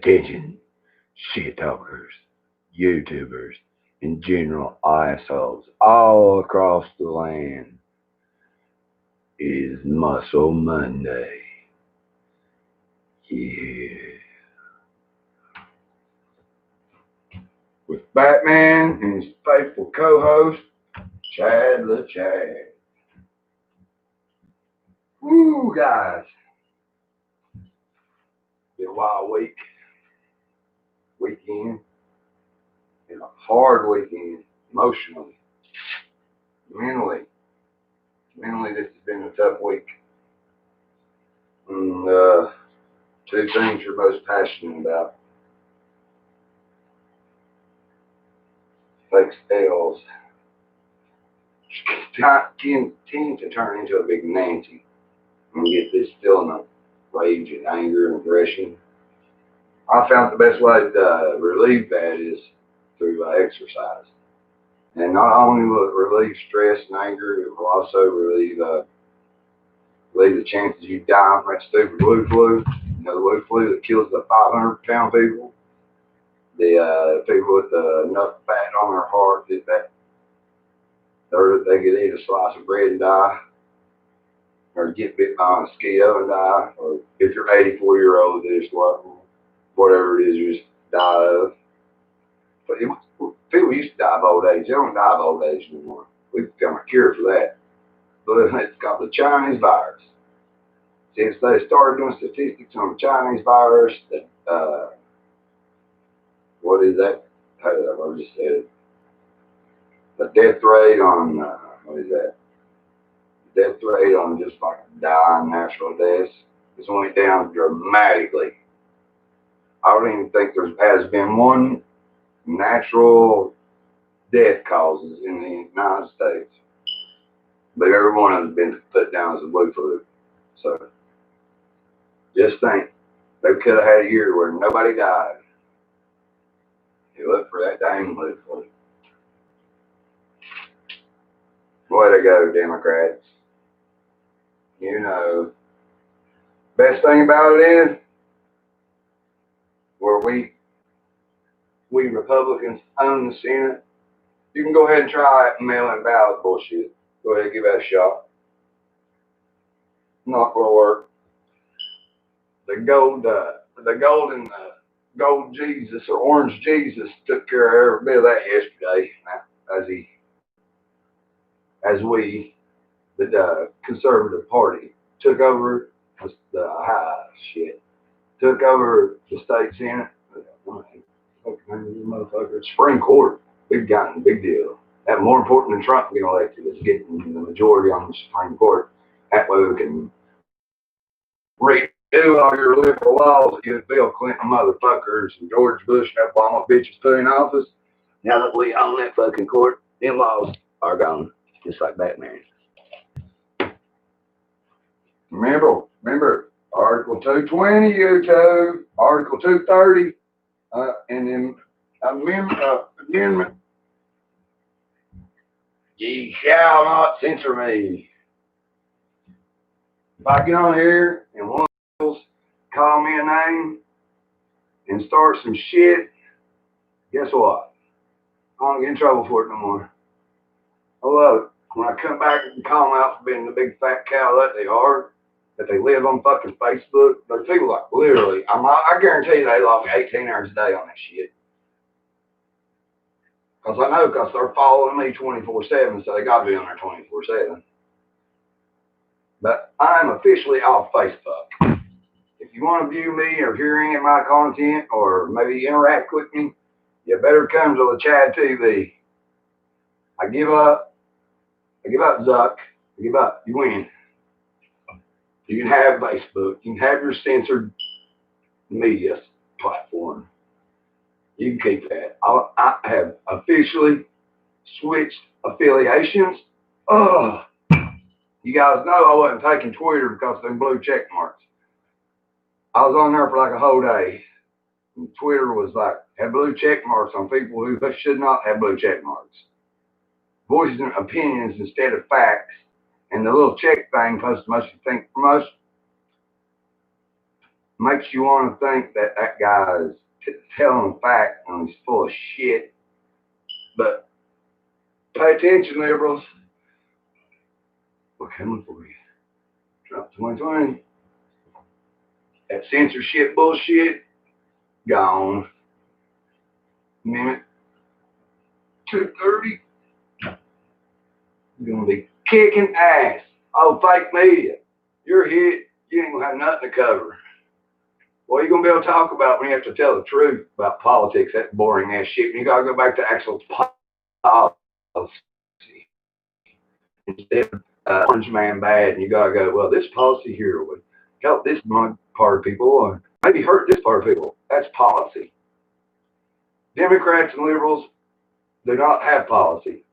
Attention, shit talkers, YouTubers, and general assholes all across the land. It is Muscle Monday. Yeah. With Batman and his faithful co-host, Chad LeChad. Woo, guys. Been a wild weekend, and a hard weekend, emotionally, mentally. Mentally, this has been a tough week. And two things you're most passionate about. Fake sales tend to turn into a big Nancy and get this feeling of rage and anger and aggression. I found the best way to relieve that is through exercise. And not only will it relieve stress and anger, it will also relieve the chances you die from that stupid blue flu. You know, the blue flu that kills the 500-pound people. The people with enough fat on their heart that they could eat a slice of bread and die, or get bit by a mosquito and die, or if you're 84-year-old, it's whatever it is you just die of. But people used to die of old age. They don't die of old age anymore. We've become a cure for that. But it's called the Chinese virus. Since they started doing statistics on the Chinese virus, what is that? I just said the death rate on what is that? Death rate on just like dying natural deaths has went down dramatically. I don't even think there has been one natural death causes in the United States, but every one of them has been put down as a blue flu. So just think, they could have had a year where nobody died. You look for that dang blue flu. Way to go, Democrats. You know, best thing about it is, where we Republicans own the Senate, you can go ahead and try that mail-in ballot bullshit. Go ahead and give that a shot. Not gonna work. The golden gold Jesus or orange Jesus took care of every bit of that yesterday. The Conservative Party, took over took over the state Senate. Supreme Court, big guy, big deal. That more important than Trump being elected is getting the majority on the Supreme Court. That way we can redo all your liberal laws that you Bill Clinton motherfuckers and George Bush and Obama bitches put in office. Now that we own that fucking court, them laws are gone, just like Batman. Remember Article 220, YouTube, Article 230, and then amendment. Ye shall not censor me. If I get on here and one of call me a name and start some shit, guess what? I don't get in trouble for it no more. I love it. When I come back and call them out for being the big fat cow that they are, that they live on fucking Facebook, there's people like literally, I guarantee you they log 18 hours a day on that shit. Because they're following me 24/7, so they got to be on there 24/7. But I'm officially off Facebook. If you want to view me or hear any of my content or maybe interact with me, you better come to the Chad TV. I give up, Zuck. I give up. You win. You can have Facebook. You can have your censored media platform. You can keep that. I have officially switched affiliations. You guys know I wasn't taking Twitter because of them blue check marks. I was on there for like a whole day. And Twitter was like, had blue check marks on people who should not have blue check marks. Voicing opinions instead of facts. And the little check thing posted most makes you want to think that that guy is telling fact and he's full of shit. But pay attention, liberals. We're coming for you. Trump 2020. That censorship bullshit, gone. Amendment 230. You're going to be kicking ass. Oh, fake media. You're hit. You ain't going to have nothing to cover. What are you going to be able to talk about when you have to tell the truth about politics? That boring ass shit. You got to go back to actual policy. Instead of orange man bad, and you got to go, well, this policy here would help this part of people or maybe hurt this part of people. That's policy. Democrats and liberals do not have policy.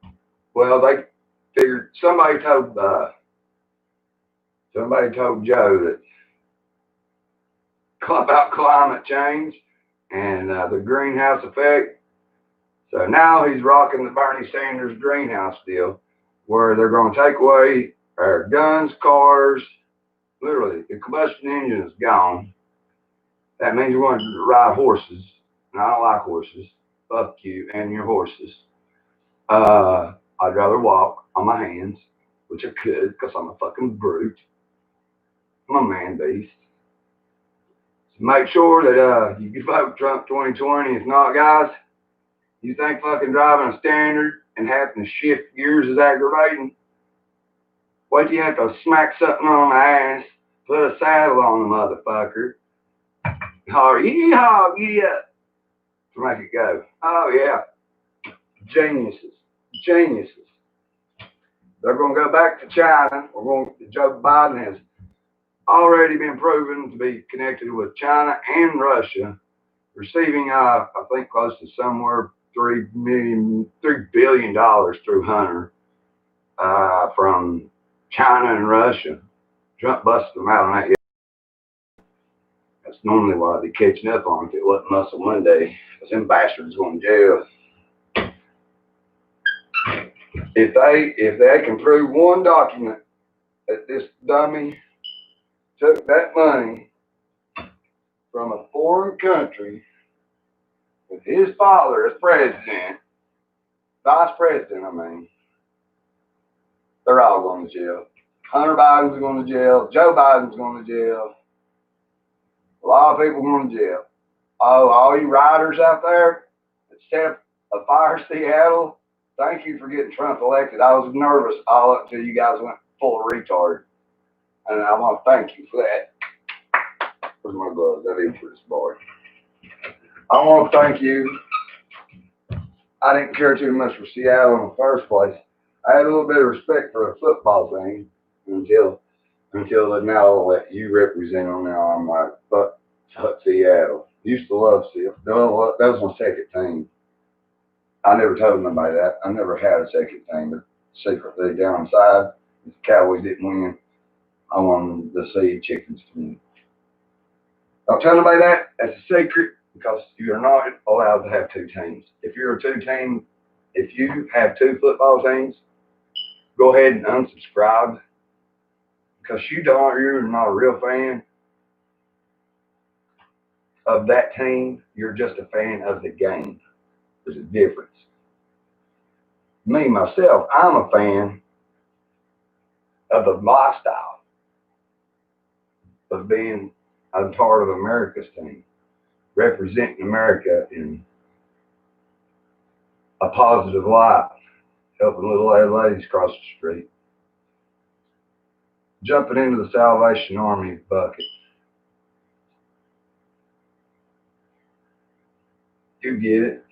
Well, they figured somebody told Joe that about climate change and the greenhouse effect. So now he's rocking the Bernie Sanders greenhouse deal, where they're going to take away our guns, cars. Literally, the combustion engine is gone. That means we're going to ride horses. And I don't like horses. Fuck you and your horses. I'd rather walk on my hands, which I could because I'm a fucking brute. I'm a man beast. So make sure that you vote Trump 2020. If not, guys, you think fucking driving a Standard and having to shift gears is aggravating? Wait till you have to smack something on the ass, put a saddle on the motherfucker, or yeehaw, giddy up, to make it go. Oh yeah, geniuses. They're going to go back to China. Joe Biden has already been proven to be connected with China and Russia, receiving, I think, close to somewhere $3 billion through Hunter from China and Russia. Trump busted them out on that. That's normally what I'd be catching up on if it wasn't Muscle Monday, because them bastards going to jail. If they can prove one document that this dummy took that money from a foreign country with his father as president, vice president, I mean, they're all going to jail. Hunter Biden's going to jail. Joe Biden's going to jail. A lot of people going to jail. Oh, all you riders out there that set a fire Seattle, thank you for getting Trump elected. I was nervous all up until you guys went full of retard. And I want to thank you for that. Where's my gloves? That is for this boy. I want to thank you. I didn't care too much for Seattle in the first place. I had a little bit of respect for a football team until now let you represent them. Now I'm like, fuck Seattle. Used to love Seattle. That was my second team. I never told nobody that. I never had a second team, but secretly down inside, if the Cowboys didn't win, I wanted the Sea Chickens to win. Don't tell nobody that. That's a secret because you are not allowed to have two teams. If you have two football teams, go ahead and unsubscribe because you're not a real fan of that team. You're just a fan of the game. There's a difference. Me, myself, I'm a fan of the lifestyle of being a part of America's team, representing America in a positive light, helping little ladies cross the street, jumping into the Salvation Army bucket. You get it.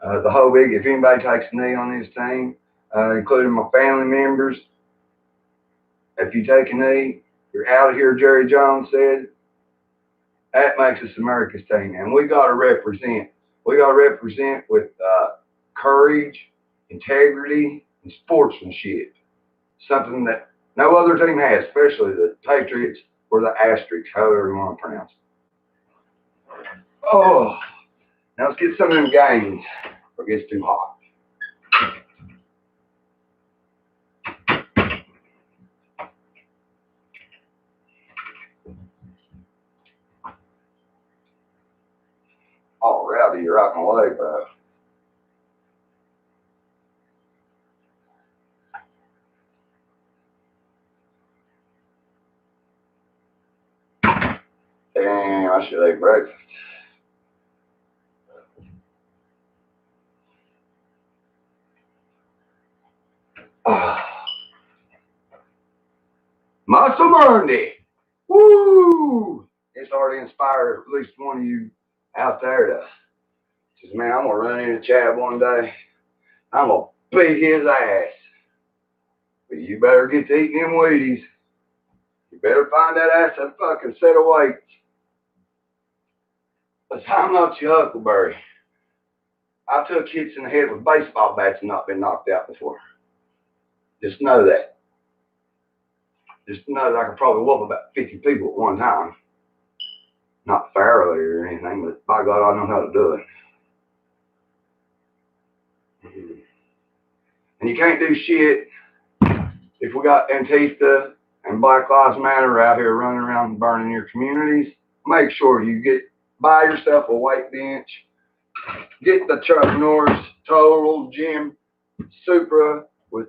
The whole big, if anybody takes a knee on this team, including my family members, if you take a knee, you're out of here, Jerry Jones said. That makes us America's team. And we got to represent. We got to represent with courage, integrity, and sportsmanship. Something that no other team has, especially the Patriots or the Asterisks, however you want to pronounce it. Oh, now let's get some of them games before it gets too hot. you rock my leg, bro. Damn, I should eat breakfast. Muscle Monday. Woo! It's already inspired at least one of you out there to says, man, I'm gonna run into Chad one day. I'm gonna beat his ass. But you better get to eating them Wheaties. You better find that ass a fucking set of weights. But I'm not your Huckleberry. I took hits in the head with baseball bats and not been knocked out before. Just know that. Just know that I could probably whoop about 50 people at one time. Not fairly or anything, but by God, I know how to do it. And you can't do shit if we got Antifa and Black Lives Matter out here running around and burning your communities. Make sure you buy yourself a weight bench. Get the Chuck Norris Total Gym Supra with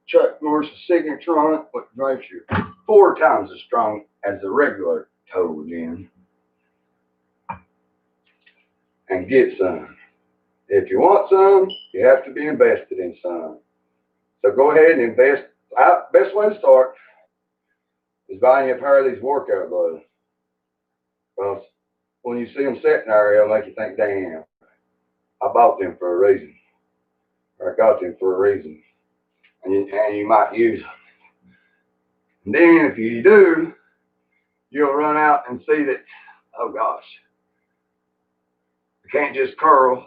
Chuck Norris signature on it, which makes you 4 times as strong as the regular Total Gym. And get some. If you want some, you have to be invested in some. So go ahead and invest. Best way to start is buying you a pair of these workout gloves. Because when you see them sitting there, it'll make you think, damn, I bought them for a reason. Or I got them for a reason. And you might use them. And then if you do, you'll run out and see that, oh gosh, I can't just curl.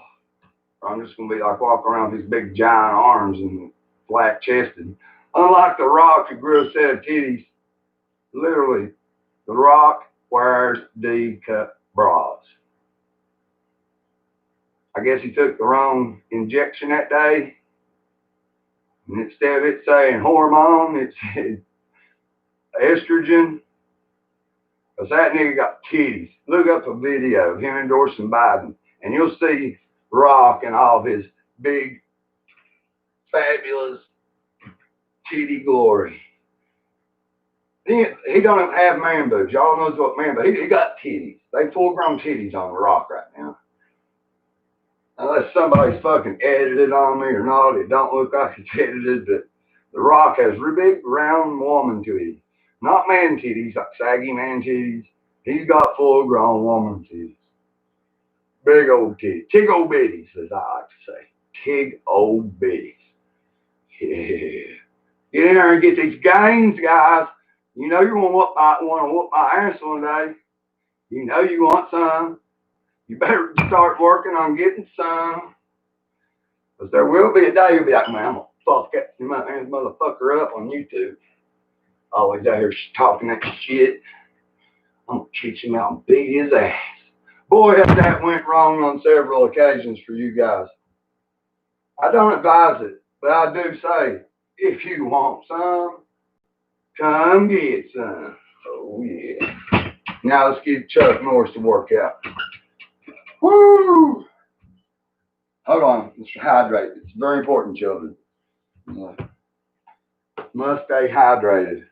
Or I'm just going to be like walking around with these big giant arms and flat chested. Unlike The Rock, who grew a set of titties, literally, The Rock wears D-cup bras. I guess he took the wrong injection that day. And instead of it saying hormone, it said estrogen. Because that nigga got titties. Look up a video of him endorsing Biden, and you'll see Rock and all of his big, fabulous titty glory. He don't even have man boobs. Y'all knows what man boobs. He got titties. They full-grown titties on The Rock right now. Unless somebody's fucking edited on me or not, it don't look like it's edited, but The Rock has big, round woman titties. Not man titties, like saggy man titties. He's got full-grown woman titties. Big old titties. Tig old bitties, as I like to say. Tig old bitties. Yeah. Get in there and get these gains, guys. You know you're going to want to whoop my ass one day. You know you want some. You better start working on getting some. Because there will be a day you'll be like, man, I'm going to fuck that motherfucker up on YouTube. Always out here talking that shit. I'm going to teach him out and beat his ass. Boy, that went wrong on several occasions for you guys. I don't advise it, but I do say, if you want some, come get some. Oh, yeah. Now let's get Chuck Norris to work out. Woo! Hold on. Let's hydrate. It's very important, children. Must stay hydrated.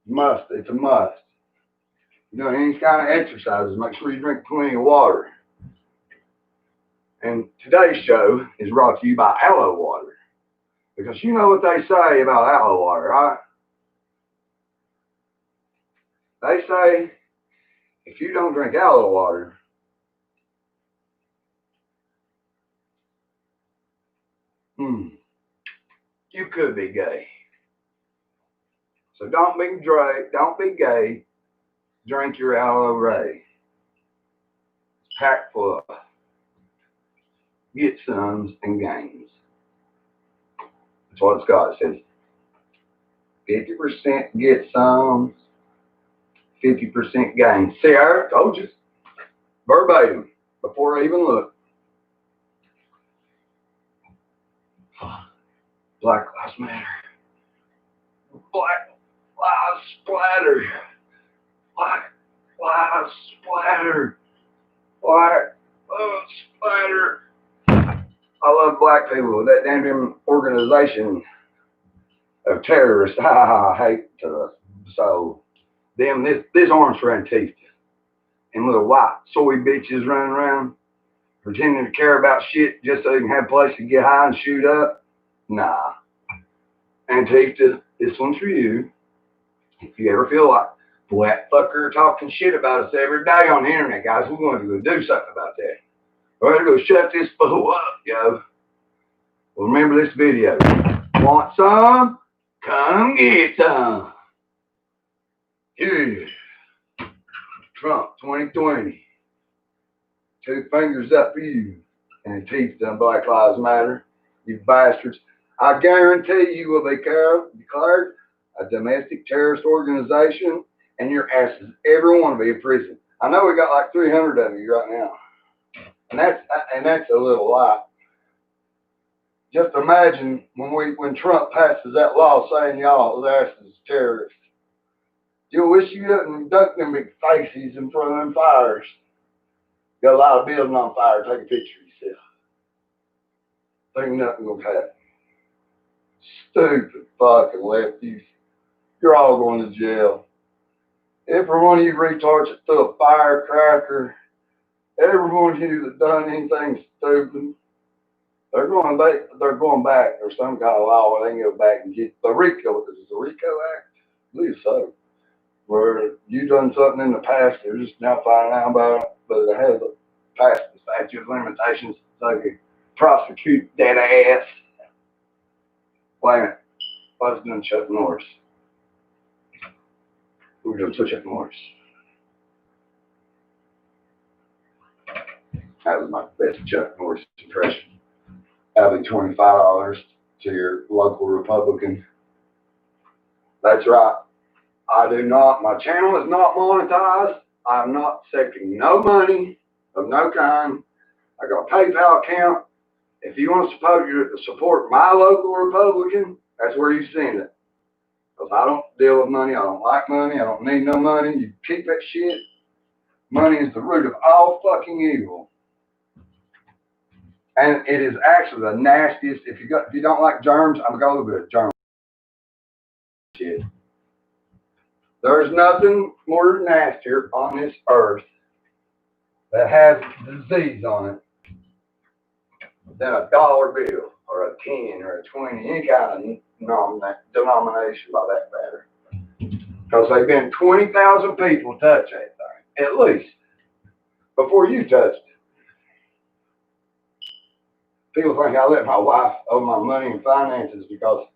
Must. It's a must. Doing any kind of exercises, make sure you drink plenty of water. And today's show is brought to you by Aloe Water. Because you know what they say about aloe water, right? They say if you don't drink aloe water, you could be gay. So don't be gay. Drink your aloe ray. It's packed full of get somes and gains. That's what it's got. It says 50% get somes, 50% gains. See, I told you verbatim before I even looked. Black Lives Matter. Black Lives Splatter. Black Lives Splatter. Black Oh, Spider. I love black people. That damn organization of terrorists. I hate to so them this orange Antifa and little white soy bitches running around pretending to care about shit just so they can have a place to get high and shoot up. Nah. Antifa, this one's for you. If you ever feel like that fucker talking shit about us every day on the internet, guys, we're going to go do something about that. We're going to go shut this fool up, yo. Well, remember this video. Want some? Come get some. Yeah. Trump 2020. 2 fingers up for you. And teeth done Black Lives Matter. You bastards. I guarantee you will be declared a domestic terrorist organization and your asses, everyone will be in prison. I know we got like 300 of you right now. And that's a little lot. Just imagine when Trump passes that law saying y'all asses terrorists. You wish you hadn't ducked them big faces in front of them fires. Got a lot of building on fire, take a picture of yourself. Think nothing will happen. Stupid fucking lefties. You're all going to jail. Every one of you retards that threw a firecracker, every one of you that done anything stupid, they're going back. There's some kind of law where they can go back and get the RICO. Is it the RICO Act? I believe so. Where you done something in the past, they're just now finding out about it, but it has passed the statute of limitations so they can prosecute that ass. Wait a minute. I was doing Chuck Norris. We were doing Chuck Norris. That was my best Chuck Norris impression. That'll be $25 to your local Republican. That's right. I do not, my channel is not monetized. I'm not accepting no money of no kind. I got a PayPal account. If you want to support my local Republican, that's where you send it. Because I don't deal with money. I don't like money. I don't need no money. You keep that shit. Money is the root of all fucking evil. And it is actually the nastiest. If you don't like germs, I'm going to go with germ shit. There's nothing more nastier on this earth that has disease on it than a dollar bill or a 10 or a 20, any kind of denomination by that matter. Because they've been 20,000 people touch that thing, at least, before you touched it. People think I let my wife owe my money and finances because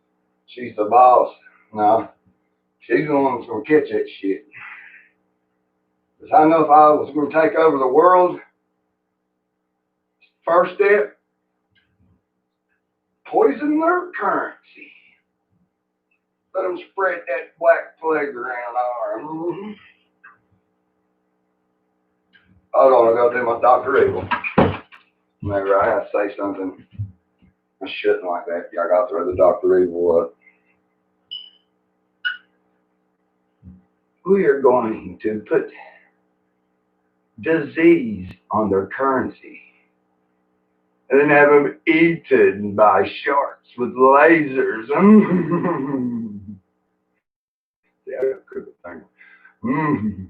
she's the boss. No, she's the one that's going to catch that shit. Because I know if I was going to take over the world, first step, poison their currency. Let them spread that black plague around our. Hold on, I got to do my Dr. Evil. Whenever I have to say something, I shouldn't like that. I got to throw the Dr. Evil up. We are going to put disease on their currency and then have them eaten by sharks with lasers. Yeah, that's a good thing.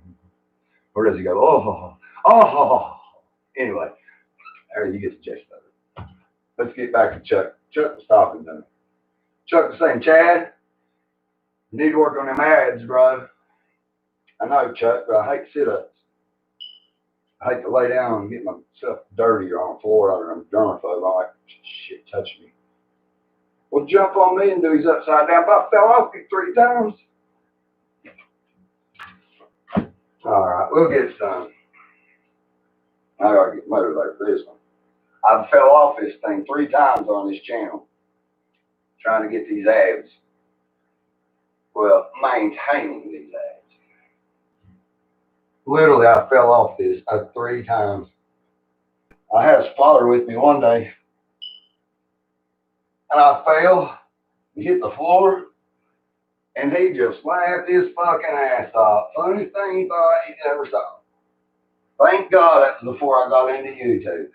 Where does he go? Oh. Anyway, there you get the gist of it. Let's get back to Chuck. Chuck was talking to me. Chuck was saying, Chad, you need to work on them ads, bro. I know, Chuck, but I hate sit-ups. I hate to lay down and get myself dirty or on the floor or I'm germaphobe. I like shit touch me. Well, jump on me and do his upside down. If I fell off you 3 times. All right, we'll get it done. I gotta get motivated for this one. I fell off this thing 3 times on this channel, trying to get these abs. Well, maintaining these abs. Literally, I fell off this 3 times. I had a spotter with me one day, and I fell and hit the floor, and he just laughed his fucking ass off. Funniest thing he thought he ever saw. Thank God that's before I got into YouTube.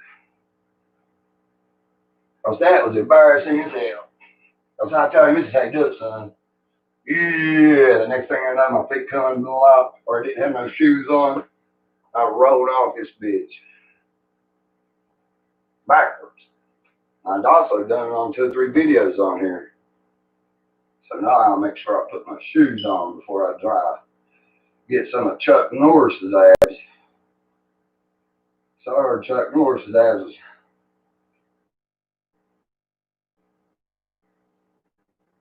Because that was embarrassing as hell. Because I tell him, this is how you do it, son. Yeah, the next thing I know, my feet coming out, or I didn't have no shoes on. I rolled off this bitch backwards. I'd also done it on 2 or 3 videos on here. So now I'll make sure I put my shoes on before I drive. Get some of Chuck Norris's abs. Sorry, Chuck Norris's abs.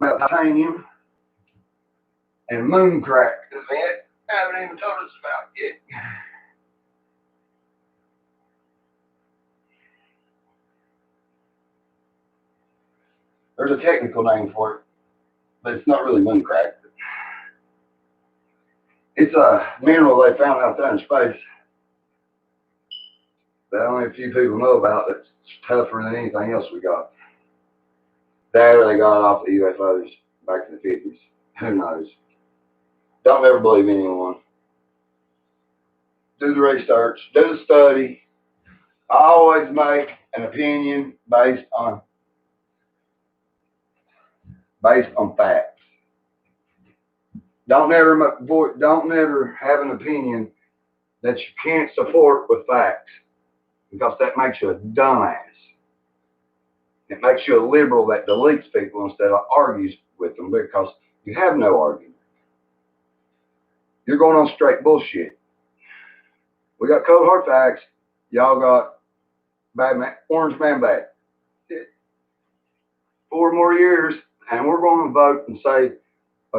Titanium and Mooncrack event. I haven't even told us about it. There's a technical name for it, but it's not really Mooncrack. It's a mineral they found out there in space that only a few people know about. That's tougher than anything else we got. That or they got it off the UFOs back in the 50s. Who knows? Don't ever believe anyone. Do the research, do the study. I always make an opinion based on facts. Don't ever have an opinion that you can't support with facts, because that makes you a dumbass. It makes you a liberal that deletes people instead of argues with them, because you have no argument. You're going on straight bullshit. We got cold hard facts. Y'all got orange man bad. 4 more years, and we're going to vote and say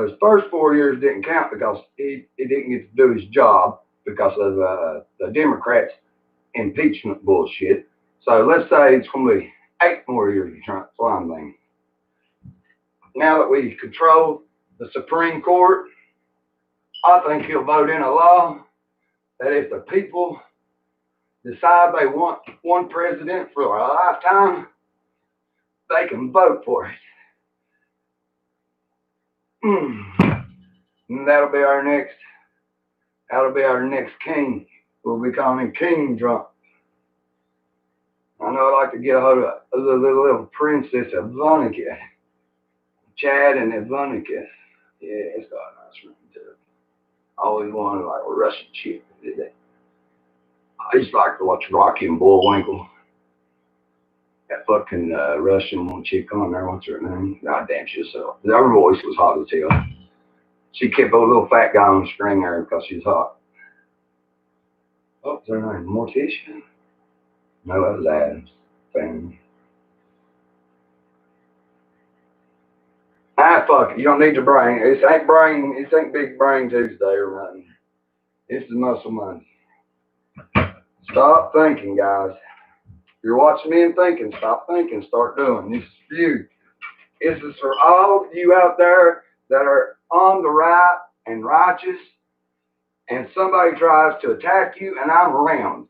his first 4 years didn't count because he didn't get to do his job because of the Democrats' impeachment bullshit. So let's say it's going to be 8 more years of Trump flying thing. Now that we control the Supreme Court, I think he'll vote in a law that if the people decide they want one president for a lifetime, they can vote for it. And that'll be our next king. We'll be calling him King Trump. I know I'd like to get a hold of the little princess Ivanka. Chad and Ivanka. Yeah, it's got a nice ring to it. I always wanted like a Russian chick, did they? I used to like to watch Rocky and Bullwinkle. That fucking Russian chick on there, what's her name? God damn, she was so. Her voice was hot as hell. She kept a little fat guy on the string there because she's hot. Oh, what's her name? Morticia? No, that was Adam's family. Fuck it. You don't need your brain. It ain't Big Brain Tuesday or nothing. This is Muscle Monday. Stop thinking, guys. You're watching me and thinking. Stop thinking. Start doing. This is for you. This is for all of you out there that are on the right and righteous, and somebody tries to attack you, and I'm around.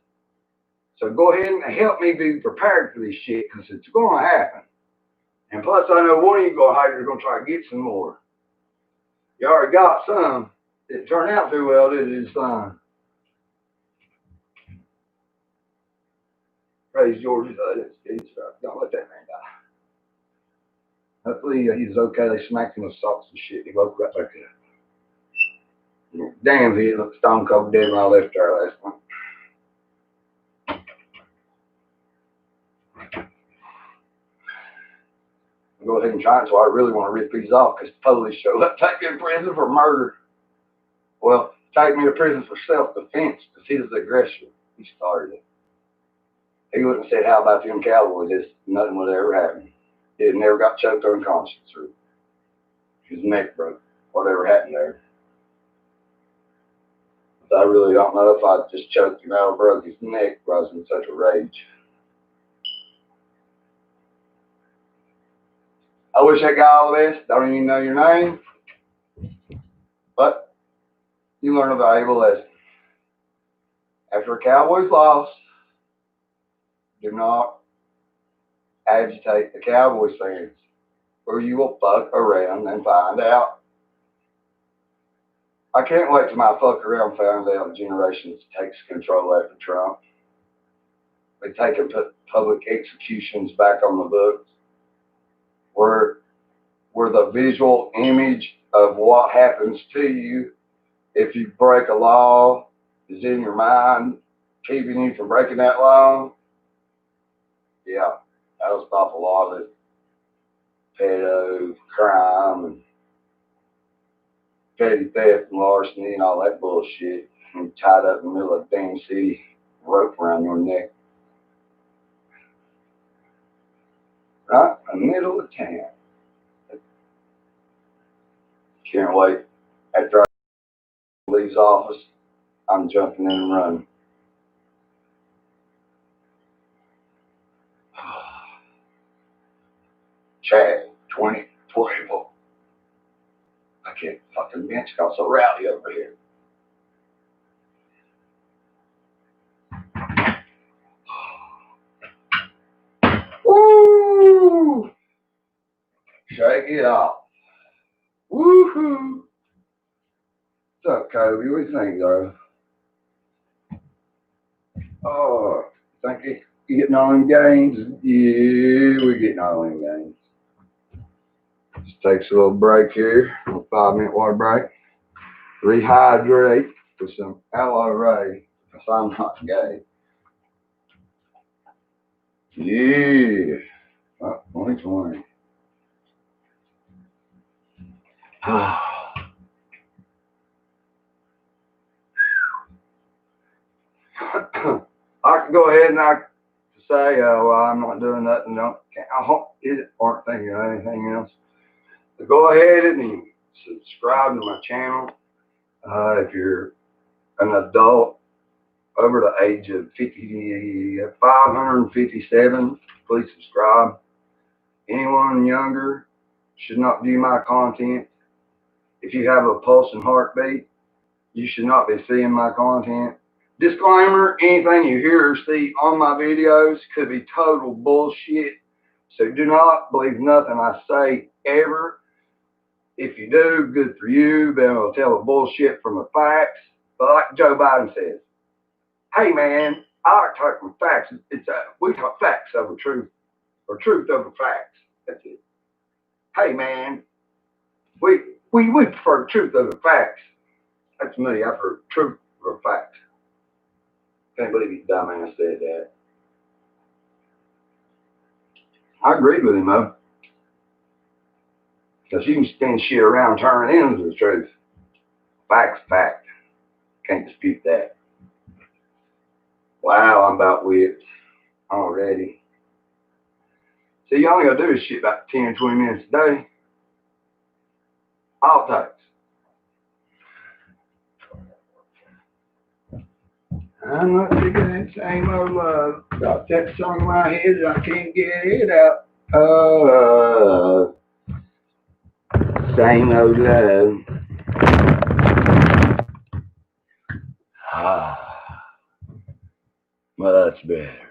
So go ahead and help me be prepared for this shit, because it's going to happen. And plus, I know one of you go-hiders are going to try to get some more. You already got some. It turned out too well, did it? It's fine. Praise George. Don't let that man die. Hopefully he's okay. They smacked him with salts and shit. He woke right back up. Damn, he looked stone cold dead when I left there last night. Go ahead and try it, so I really want to rip these off, because the police show up, take me to prison for murder. Well, take me to prison for self-defense, because he was the aggressor. He started it. He wouldn't have said, how about them Cowboys? Nothing would ever happen. He had never got choked unconscious, or his neck broke, whatever happened there. But I really don't know if I just choked him out or broke his neck. I was in such a rage. I wish I got all this. Don't even know your name. But you learn a valuable lesson. After a Cowboys loss, do not agitate the Cowboys fans, or you will fuck around and find out. I can't wait till my fuck around found out generations takes control after Trump. They take and put public executions back on the books, where the visual image of what happens to you if you break a law is in your mind, keeping you from breaking that law. Yeah, that'll stop a lot of pedo crime and petty theft and larceny and all that bullshit. And tied up in the middle of a damn city, rope around your neck. Right in the middle of town. Can't wait. After I leave office, I'm jumping in and running. Chad, 2024. I can't fucking bench cause so rowdy over here. Woo! Shake it off. Woohoo! What's up, Kobe? What do you think, though? Oh, think you getting all them games? Yeah, we're getting all them games. Just takes a little break here, a 5-minute water break. Rehydrate with some aloe ray, because I'm not gay. Yeah. Oh, 2020. I can go ahead and I can say, well, I'm not doing nothing. No, I aren't thinking of anything else. So go ahead and subscribe to my channel. If you're an adult over the age of 557, please subscribe. Anyone younger should not view my content. If you have a pulse and heartbeat, you should not be seeing my content. Disclaimer, anything you hear or see on my videos could be total bullshit. So do not believe nothing I say ever. If you do, good for you. Then I'll tell the bullshit from the facts. But like Joe Biden says, hey man, I like talking facts. We talk facts over truth, or truth over facts. That's it. Hey man, we prefer truth over facts. That's me. I prefer truth over facts. Can't believe you dumbass said that. I agreed with him though. Because you can spin shit around, turn it into the truth. Fact's fact. Can't dispute that. Wow, I'm about whipped already. See, you only gotta do this shit about 10, 20 minutes a day. All it takes. I'm not sick of that same old love. Got that song in my head and I can't get it out. Same old love. Well, that's better.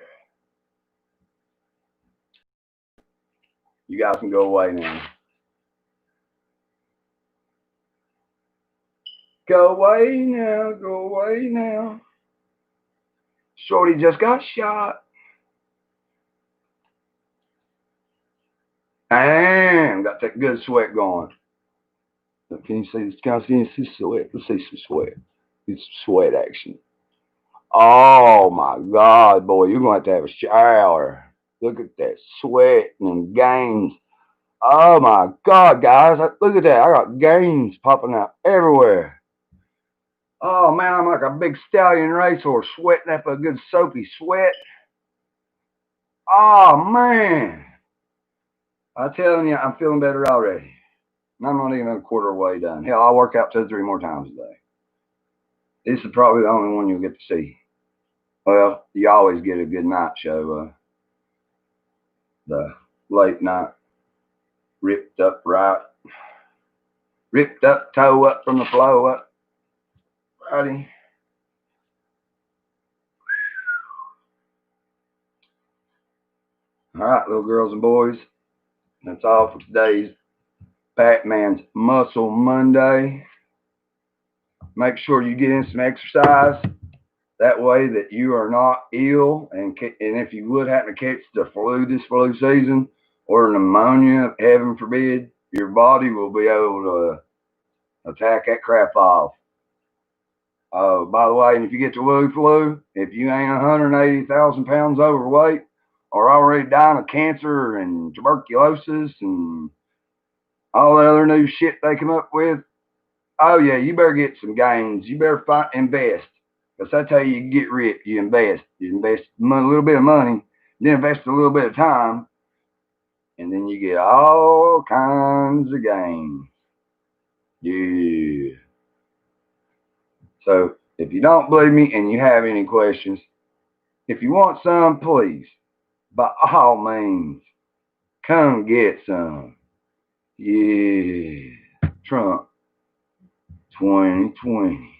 You guys can go away now. Go away now, go away now. Shorty just got shot. And got that good sweat going. Can you see this? Can you see sweat? Let's see some sweat. It's sweat action. Oh my God, boy, you're going to have a shower. Look at that sweat and gains. Oh my God, guys, look at that. I got gains popping out everywhere. Oh man, I'm like a big stallion racehorse sweating up a good soapy sweat. Oh man. I'm telling you, I'm feeling better already. I'm not even a quarter way done. Hell, I'll work out 2 or 3 more times a day. This is probably the only one you'll get to see. Well, you always get a good night show. The late night, ripped up right, ripped up toe up from the flow up. Righty. All right, little girls and boys. That's all for today's Batman's Muscle Monday. make sure you get in some exercise. That way that you are not ill, and if you would happen to catch the flu this flu season or pneumonia, heaven forbid, your body will be able to attack that crap off. By the way, and if you get the Wu flu, if you ain't 180,000 pounds overweight or already dying of cancer and tuberculosis and all the other new shit they come up with, oh yeah, you better get some gains. You better invest. Because that's how you get rich. You invest. You invest a little bit of money, then invest a little bit of time, and then you get all kinds of gains. Yeah. So if you don't believe me and you have any questions, if you want some, please, by all means, come get some. Yeah. Trump 2020.